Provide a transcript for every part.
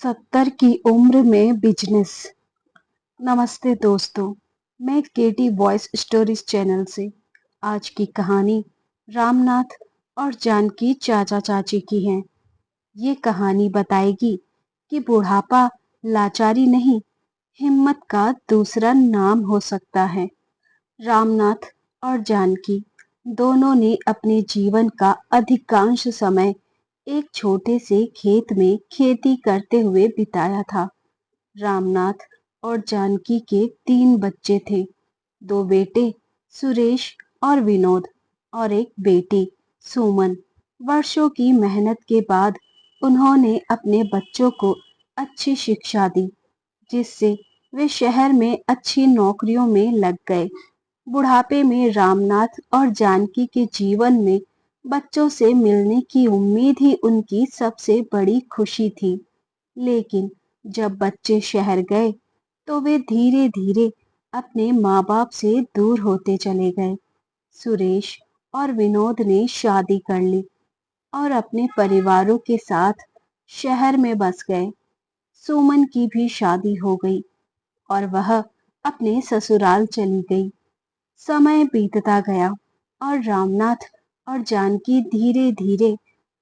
70 की उम्र में बिजनेस। नमस्ते दोस्तों, मैं केटी वॉइस स्टोरीज चैनल से आज की कहानी रामनाथ और जानकी चाचा चाची की है। ये कहानी बताएगी कि बुढ़ापा लाचारी नहीं, हिम्मत का दूसरा नाम हो सकता है। रामनाथ और जानकी दोनों ने अपने जीवन का अधिकांश समय एक छोटे से खेत में खेती करते हुए बिताया था। रामनाथ और जानकी के 3 बच्चे थे। 2 बेटे सुरेश और विनोद और एक बेटी सुमन। वर्षों की मेहनत के बाद उन्होंने अपने बच्चों को अच्छी शिक्षा दी, जिससे वे शहर में अच्छी नौकरियों में लग गए। बुढ़ापे में रामनाथ और जानकी के जीवन में बच्चों से मिलने की उम्मीद ही उनकी सबसे बड़ी खुशी थी। लेकिन जब बच्चे शहर गए तो वे धीरे धीरे अपने माँ बाप से दूर होते चले गए। सुरेश और विनोद ने शादी कर ली और अपने परिवारों के साथ शहर में बस गए। सुमन की भी शादी हो गई और वह अपने ससुराल चली गई। समय बीतता गया और रामनाथ और जानकी धीरे धीरे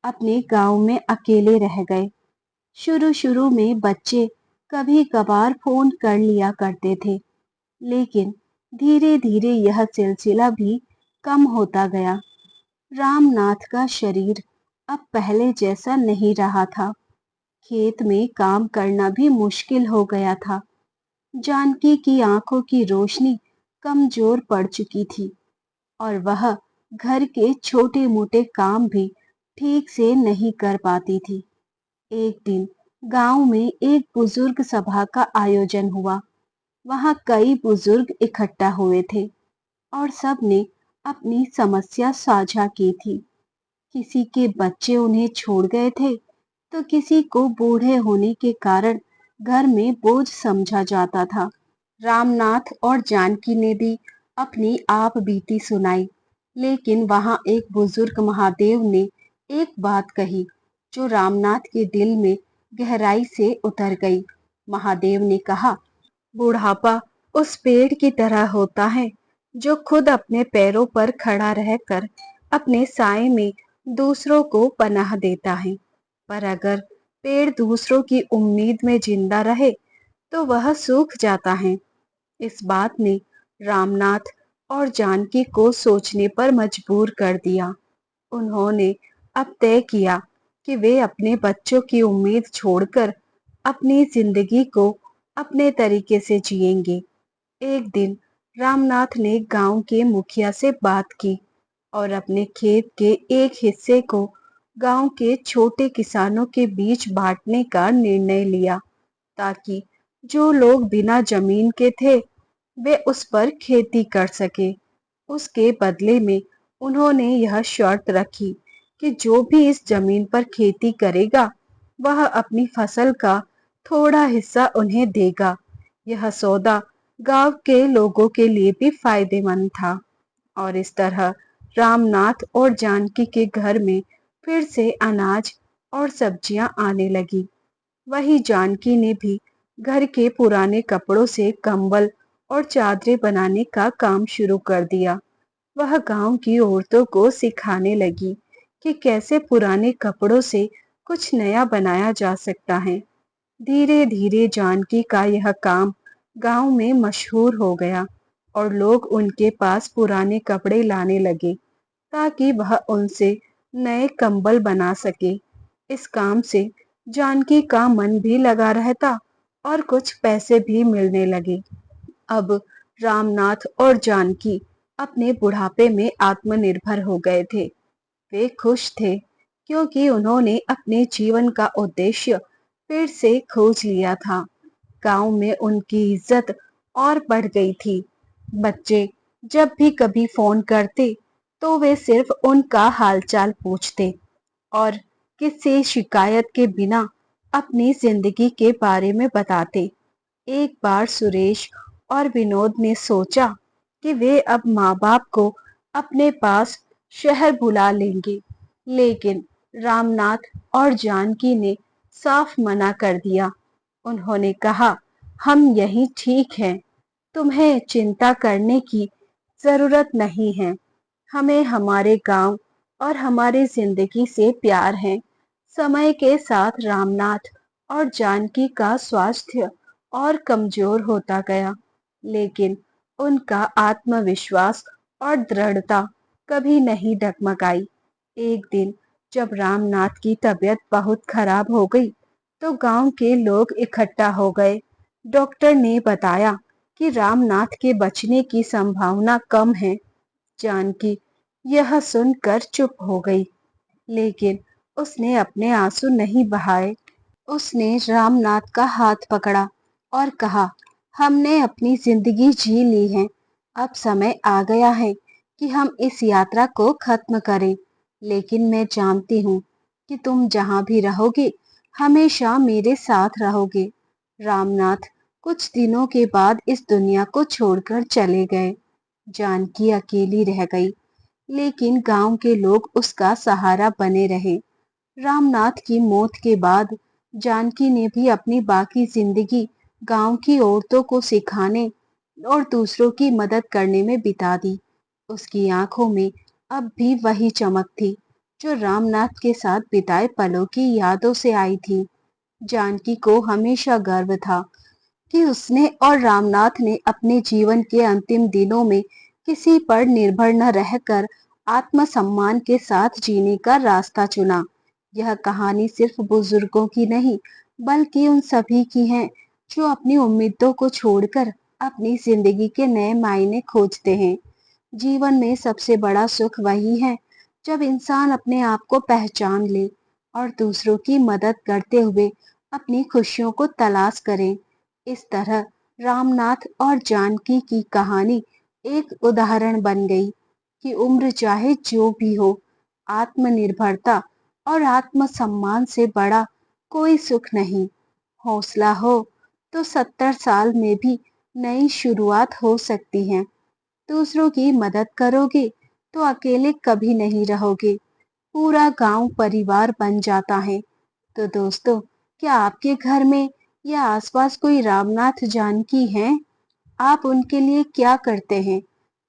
अपने गांव में अकेले रह गए। शुरू शुरू में बच्चे कभी कभार फोन कर लिया करते थे, लेकिन धीरे धीरे यह सिलसिला भी कम होता गया। रामनाथ का शरीर अब पहले जैसा नहीं रहा था। खेत में काम करना भी मुश्किल हो गया था। जानकी की आंखों की रोशनी कमजोर पड़ चुकी थी और वह घर के छोटे मोटे काम भी ठीक से नहीं कर पाती थी। एक दिन गांव में एक बुजुर्ग सभा का आयोजन हुआ। वहां कई बुजुर्ग इकट्ठा हुए थे और सब ने अपनी समस्या साझा की थी। किसी के बच्चे उन्हें छोड़ गए थे, तो किसी को बूढ़े होने के कारण घर में बोझ समझा जाता था। रामनाथ और जानकी ने भी अपनी आप बीती सुनाई, लेकिन वहां एक बुजुर्ग महादेव ने एक बात कही जो रामनाथ के दिल में गहराई से उतर गई। महादेव ने कहा, बुढ़ापा उस पेड़ की तरह होता है जो खुद अपने पैरों पर खड़ा रहकर अपने साए में दूसरों को पनाह देता है। पर अगर पेड़ दूसरों की उम्मीद में जिंदा रहे तो वह सूख जाता है। इस बात ने रामनाथ और जानकी को सोचने पर मजबूर कर दिया। उन्होंने अब तय किया कि वे अपने बच्चों की उम्मीद छोड़कर अपनी जिंदगी को अपने तरीके से जिएंगे। एक दिन रामनाथ ने गांव के मुखिया से बात की और अपने खेत के एक हिस्से को गांव के छोटे किसानों के बीच बांटने का निर्णय लिया, ताकि जो लोग बिना जमीन के थे वे उस पर खेती कर सके। उसके बदले में उन्होंने यह शर्त रखी कि जो भी इस जमीन पर खेती करेगा वह अपनी फसल का थोड़ा हिस्सा उन्हें देगा। यह सौदा गांव के लोगों के लिए भी फायदेमंद था और इस तरह रामनाथ और जानकी के घर में फिर से अनाज और सब्जियां आने लगी। वही जानकी ने भी घर के पुराने कपड़ों से कंबल और चादरें बनाने का काम शुरू कर दिया। वह गांव की औरतों को सिखाने लगी कि कैसे पुराने कपड़ों से कुछ नया बनाया जा सकता है। धीरे धीरे जानकी का यह काम गांव में मशहूर हो गया और लोग उनके पास पुराने कपड़े लाने लगे ताकि वह उनसे नए कंबल बना सके। इस काम से जानकी का मन भी लगा रहता और कुछ पैसे भी मिलने लगे। अब रामनाथ और जानकी अपने बुढ़ापे में आत्मनिर्भर हो गए थे। वे खुश थे क्योंकि उन्होंने अपने जीवन का उद्देश्य फिर से खोज लिया था। गांव में उनकी इज्जत और बढ़ गई थी। बच्चे जब भी कभी फोन करते तो वे सिर्फ उनका हालचाल पूछते और किसी शिकायत के बिना अपनी जिंदगी के बारे में बताते। एक बार सुरेश और विनोद ने सोचा कि वे अब माँ बाप को अपने पास शहर बुला लेंगे, लेकिन रामनाथ और जानकी ने साफ मना कर दिया। उन्होंने कहा, हम यही ठीक हैं, तुम्हें चिंता करने की जरूरत नहीं है। हमें हमारे गांव और हमारी जिंदगी से प्यार है। समय के साथ रामनाथ और जानकी का स्वास्थ्य और कमजोर होता गया, लेकिन उनका आत्मविश्वास और दृढ़ता कभी नहीं डगमगाई। एक दिन जब रामनाथ की तबीयत बहुत खराब हो गई, तो गांव के लोग इकट्ठा हो गए। डॉक्टर ने बताया कि रामनाथ के बचने की संभावना कम है। जानकी यह सुनकर चुप हो गई, लेकिन उसने अपने आंसू नहीं बहाए। उसने रामनाथ का हाथ पकड़ा और कहा, हमने अपनी जिंदगी जी ली है, अब समय आ गया है कि हम इस यात्रा को खत्म करें। लेकिन मैं जानती हूँ कि तुम जहाँ भी रहोगे, हमेशा मेरे साथ रहोगे। रामनाथ कुछ दिनों के बाद इस दुनिया को छोड़कर चले गए। जानकी अकेली रह गई, लेकिन गांव के लोग उसका सहारा बने रहे। रामनाथ की मौत के बाद जानकी ने भी अपनी बाकी जिंदगी गांव की औरतों को सिखाने और दूसरों की मदद करने में बिता दी। उसकी आंखों में अब भी वही चमक थी, जो रामनाथ के साथ बिताए पलों की यादों से आई थी। जानकी को हमेशा गर्व था कि उसने और रामनाथ ने अपने जीवन के अंतिम दिनों में किसी पर निर्भर न रहकर आत्मसम्मान के साथ जीने का रास्ता चुना। यह कहानी सिर्फ बुजुर्गों की नहीं, बल्कि उन सभी की है जो अपनी उम्मीदों को छोड़कर अपनी जिंदगी के नए मायने खोजते हैं। जीवन में सबसे बड़ा सुख वही है जब इंसान अपने आप को पहचान ले और दूसरों की मदद करते हुए अपनी खुशियों को तलाश करे। इस तरह रामनाथ और जानकी की कहानी एक उदाहरण बन गई कि उम्र चाहे जो भी हो, आत्मनिर्भरता और आत्मसम्मान से बड़ा कोई सुख नहीं। हौसला हो तो 70 साल में भी नई शुरुआत हो सकती है। दूसरों की मदद करोगे तो अकेले कभी नहीं रहोगे, पूरा गांव परिवार बन जाता है। तो दोस्तों, क्या आपके घर में या आसपास कोई रामनाथ जानकी हैं? आप उनके लिए क्या करते हैं?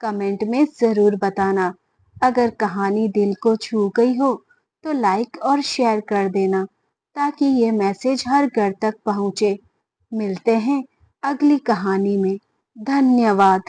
कमेंट में जरूर बताना। अगर कहानी दिल को छू गई हो तो लाइक और शेयर कर देना, ताकि ये मैसेज हर घर तक पहुंचे। मिलते हैं अगली कहानी में। धन्यवाद।